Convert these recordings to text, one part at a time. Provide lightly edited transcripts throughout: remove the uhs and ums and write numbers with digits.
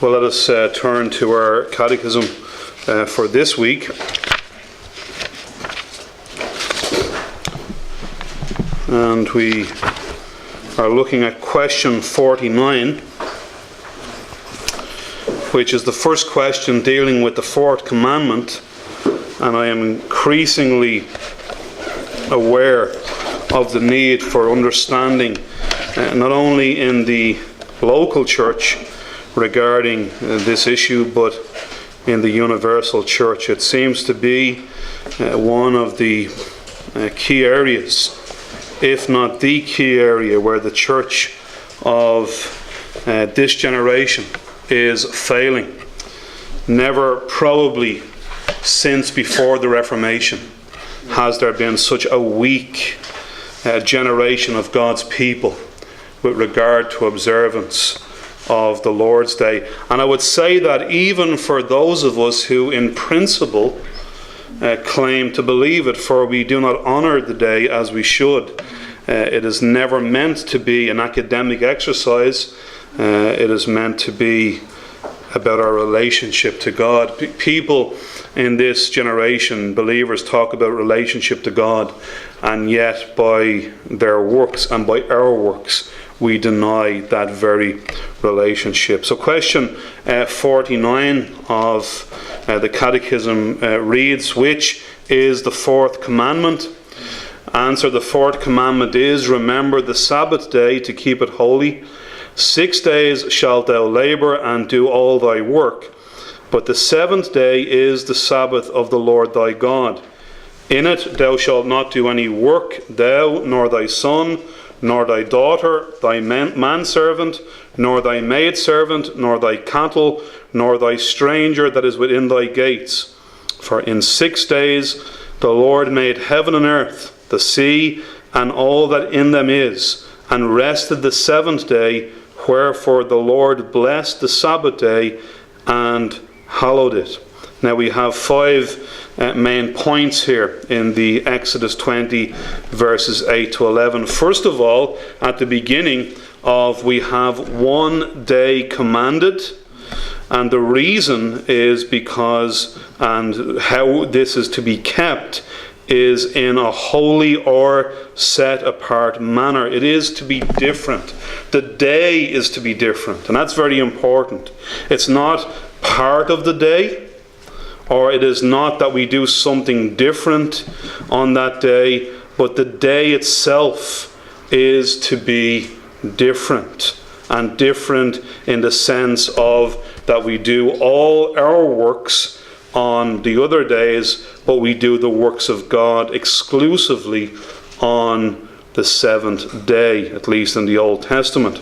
Well, let us turn to our Catechism for this week. And we are looking at question 49, which is the first question dealing with the fourth commandment. And I am increasingly aware of the need for understanding, not only in the local church regarding this issue, but in the universal church. It seems to be one of the key areas, if not the key area, where the church of this generation is failing. Never, probably since before the Reformation, has there been such a weak generation of God's people with regard to observance of the Lord's Day. And I would say that even for those of us who in principle claim to believe it, for we do not honour the day as we should. It is never meant to be an academic exercise. It is meant to be about our relationship to God. People in this generation, believers, talk about relationship to God, and yet by their works and by our works we deny that very relationship. So question 49 of the Catechism reads, which is the fourth commandment? Answer: the fourth commandment is, remember the Sabbath day to keep it holy. 6 days shalt thou labour and do all thy work, but the seventh day is the Sabbath of the Lord thy God. In it thou shalt not do any work, thou, nor thy son, nor thy daughter, thy manservant, nor thy maidservant, nor thy cattle, nor thy stranger that is within thy gates. For in 6 days the Lord made heaven and earth, the sea, and all that in them is, and rested the seventh day. Wherefore the Lord blessed the Sabbath day and hallowed it. Now we have 5 main points here in the Exodus 20 verses 8 to 11. First of all, at the beginning we have 1 day commanded, and the reason is because, and how this is to be kept, is in a holy or set apart manner. It is to be different. The day is to be different, and that's very important. It's not part of the day, or it is not that we do something different on that day, but the day itself is to be different, and different in the sense of that we do all our works on the other days, but we do the works of God exclusively on the seventh day, at least in the Old Testament.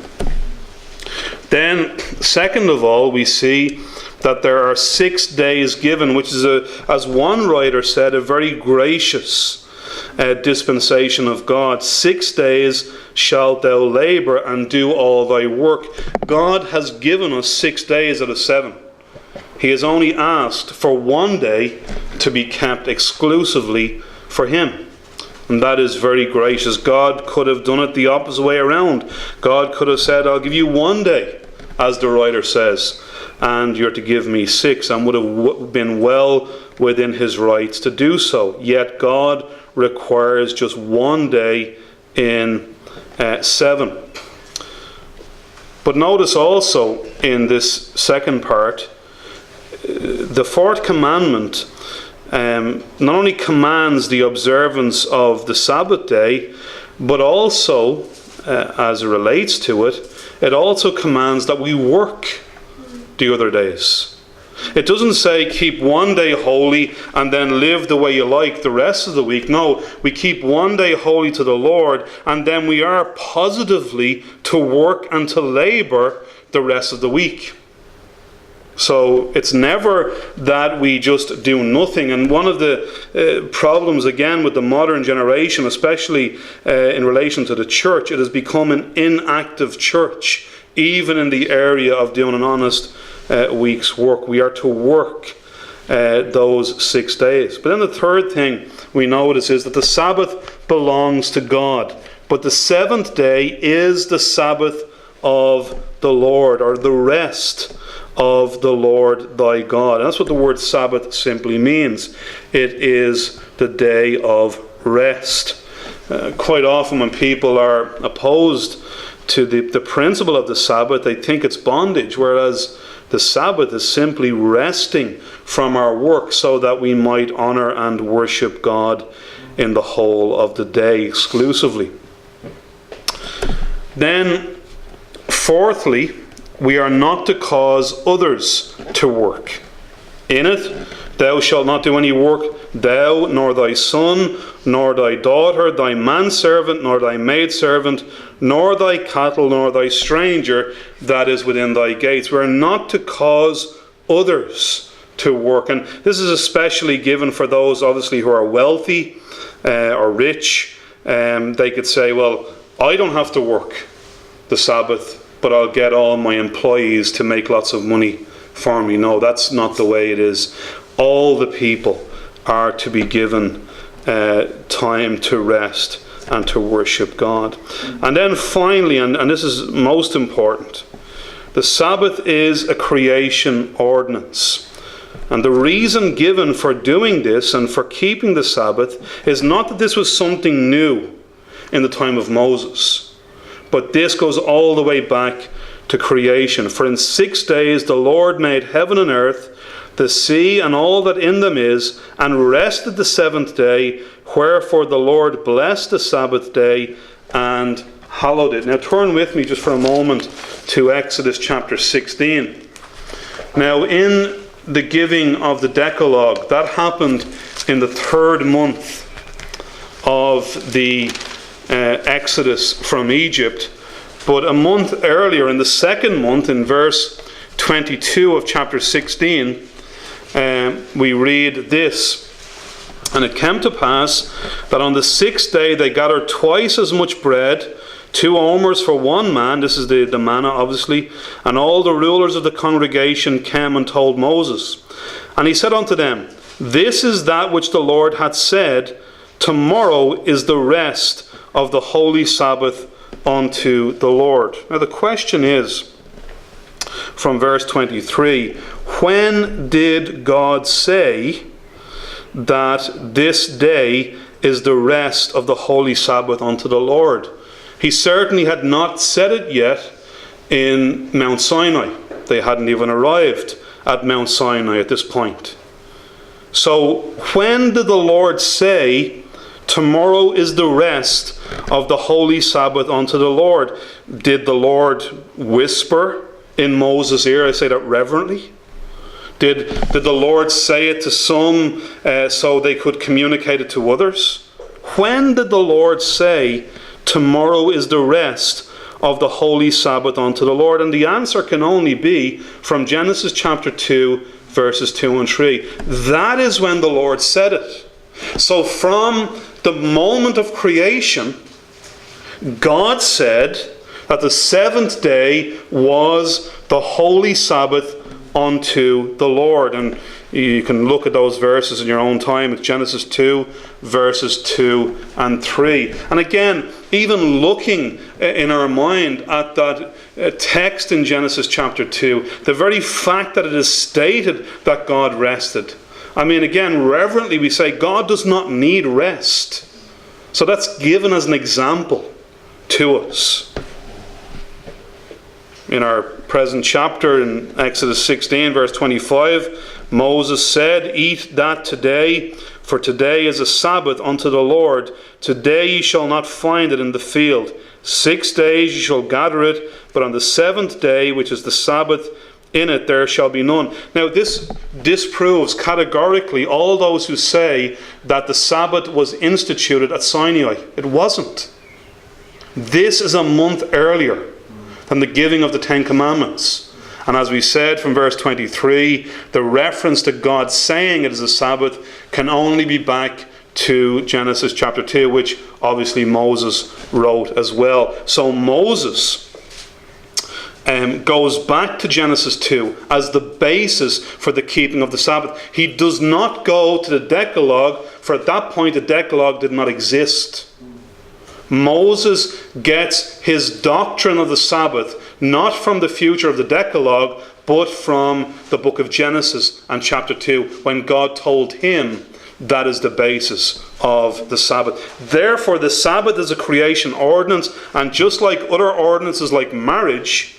Then, second of all, we see that there are 6 days given, which is, as one writer said, a very gracious dispensation of God. 6 days shalt thou labour and do all thy work. God has given us 6 days out of 7. He has only asked for 1 day to be kept exclusively for Him. And that is very gracious. God could have done it the opposite way around. God could have said, I'll give you 1 day, as the writer says, and you're to give me 6, and would have been well within His rights to do so. Yet God requires just 1 day in 7. But notice also in this second part, the fourth commandment not only commands the observance of the Sabbath day, but also, as it relates to it, it also commands that we work the other days. It doesn't say keep 1 day holy and then live the way you like the rest of the week. No, we keep 1 day holy to the Lord, and then we are positively to work and to labour the rest of the week. So it's never that we just do nothing. And one of the problems, again, with the modern generation, especially in relation to the church, it has become an inactive church, even in the area of doing an honest week's work. We are to work those 6 days. But then the third thing we notice is that the Sabbath belongs to God, but the seventh day is the Sabbath of the Lord, or the rest of the Lord thy God. And that's what the word Sabbath simply means. It is the day of rest. Quite often when people are opposed to the principle of the Sabbath, they think it's bondage, whereas the Sabbath is simply resting from our work so that we might honor and worship God in the whole of the day exclusively. Then, fourthly, we are not to cause others to work. In it, thou shalt not do any work, thou, nor thy son, nor thy daughter, thy manservant, nor thy maidservant, nor thy cattle, nor thy stranger that is within thy gates. We are not to cause others to work. And this is especially given for those, obviously, who are wealthy or rich. They could say, well, I don't have to work the Sabbath, but I'll get all my employees to make lots of money for me. No, that's not the way it is. All the people are to be given time to rest and to worship God. And then finally, and this is most important, the Sabbath is a creation ordinance. And the reason given for doing this and for keeping the Sabbath is not that this was something new in the time of Moses, but this goes all the way back to creation. For in 6 days the Lord made heaven and earth, the sea and all that in them is, and rested the seventh day. Wherefore the Lord blessed the Sabbath day and hallowed it. Now turn with me just for a moment to Exodus chapter 16. Now in the giving of the Decalogue, that happened in the third month of the Exodus from Egypt. But a month earlier, in the second month, in verse 22 of chapter 16, we read this. And it came to pass that on the 6th day they gathered twice as much bread, 2 omers for one man. This is the manna, obviously. And all the rulers of the congregation came and told Moses. And he said unto them, This is that which the Lord hath said, Tomorrow is the rest of the holy Sabbath unto the Lord. Now the question is, from verse 23, when did God say that this day is the rest of the holy Sabbath unto the Lord? He certainly had not said it yet in Mount Sinai. They hadn't even arrived at Mount Sinai at this point. So when did the Lord say, tomorrow is the rest of the holy Sabbath unto the Lord? Did the Lord whisper in Moses' ear? I say that reverently. Did the Lord say it to some so they could communicate it to others? When did the Lord say, tomorrow is the rest of the holy Sabbath unto the Lord? And the answer can only be from Genesis chapter 2, verses 2 and 3. That is when the Lord said it. So from the moment of creation, God said that the seventh day was the holy Sabbath unto the Lord. And you can look at those verses in your own time. It's Genesis 2, verses 2 and 3. And again, even looking in our mind at that text in Genesis chapter 2, the very fact that it is stated that God rested. I mean, again, reverently we say God does not need rest. So that's given as an example to us. In our present chapter, in Exodus 16, verse 25, Moses said, Eat that today, for today is a Sabbath unto the Lord. Today ye shall not find it in the field. 6 days ye shall gather it, but on the seventh day, which is the Sabbath, in it there shall be none. Now this disproves categorically all those who say that the Sabbath was instituted at Sinai. It wasn't. This is a month earlier than the giving of the Ten Commandments. And as we said from verse 23, the reference to God saying it is a Sabbath can only be back to Genesis chapter 2, which obviously Moses wrote as well. So Moses goes back to Genesis 2 as the basis for the keeping of the Sabbath. He does not go to the Decalogue, for at that point the Decalogue did not exist. Moses gets his doctrine of the Sabbath not from the future of the Decalogue, but from the book of Genesis and chapter 2, when God told him that is the basis of the Sabbath. Therefore, the Sabbath is a creation ordinance, and just like other ordinances like marriage,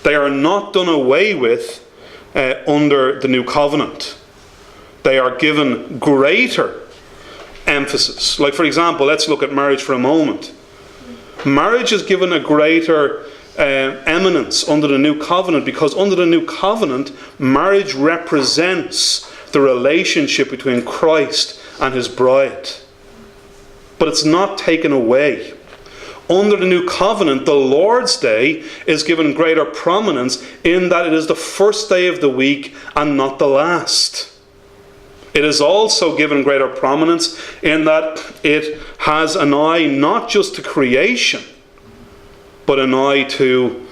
they are not done away with under the new covenant. They are given greater emphasis. Like, for example, let's look at marriage for a moment. Marriage is given a greater eminence under the new covenant, because under the new covenant, marriage represents the relationship between Christ and his bride. But it's not taken away. Under the new covenant, the Lord's Day is given greater prominence in that it is the first day of the week and not the last. It is also given greater prominence in that it has an eye not just to creation, but an eye to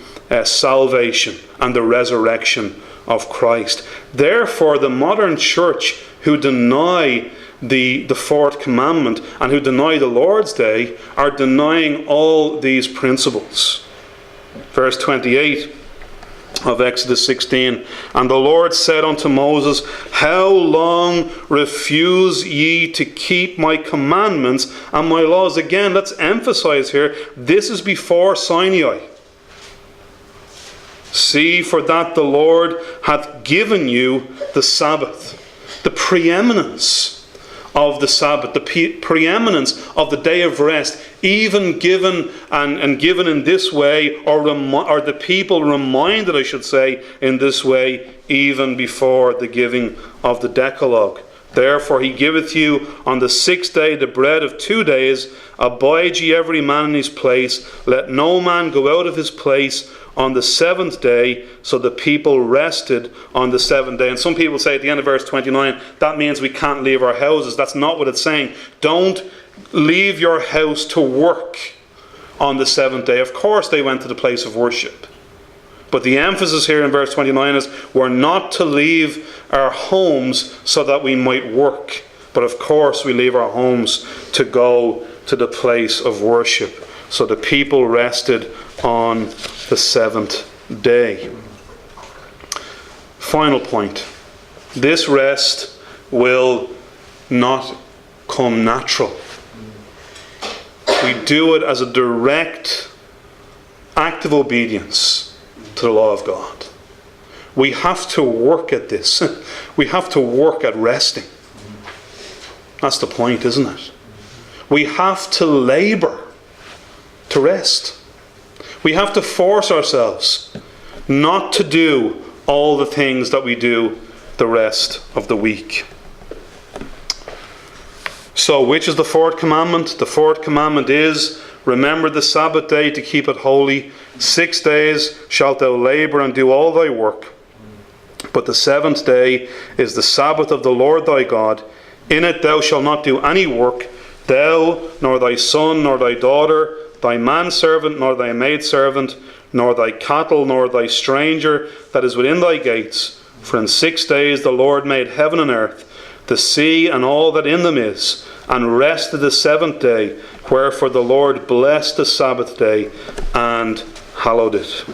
salvation and the resurrection of Christ. Therefore, the modern church who deny the fourth commandment and who deny the Lord's Day are denying all these principles. Verse 28 of Exodus 16, and the Lord said unto Moses, how long refuse ye to keep my commandments and my laws? Again, let's emphasize here, this is before Sinai. See, for that the Lord hath given you the Sabbath, the preeminence of the Sabbath, the preeminence of the day of rest, even given and given in this way, or the people reminded, I should say, in this way, even before the giving of the Decalogue. Therefore he giveth you on the 6th day the bread of 2 days. Abide ye every man in his place. Let no man go out of his place on the 7th day. So the people rested on the 7th day. And some people say at the end of verse 29, that means we can't leave our houses. That's not what it's saying. Don't leave your house to work on the 7th day. Of course they went to the place of worship. But the emphasis here in verse 29 is we're not to leave our homes so that we might work. But of course we leave our homes to go to the place of worship. So the people rested on the 7th day. Final point. This rest will not come natural. We do it as a direct act of obedience to the law of God. We have to work at this. We have to work at resting. That's the point, isn't it? We have to labour to rest. We have to force ourselves not to do all the things that we do the rest of the week. So, which is the fourth commandment? The fourth commandment is, remember the Sabbath day to keep it holy. 6 days shalt thou labour and do all thy work. But the 7th day is the Sabbath of the Lord thy God. In it thou shalt not do any work, thou, nor thy son, nor thy daughter, thy manservant, nor thy maidservant, nor thy cattle, nor thy stranger that is within thy gates. For in 6 days the Lord made heaven and earth, the sea and all that in them is, and rested the 7th day. Wherefore the Lord blessed the Sabbath day and hallowed it.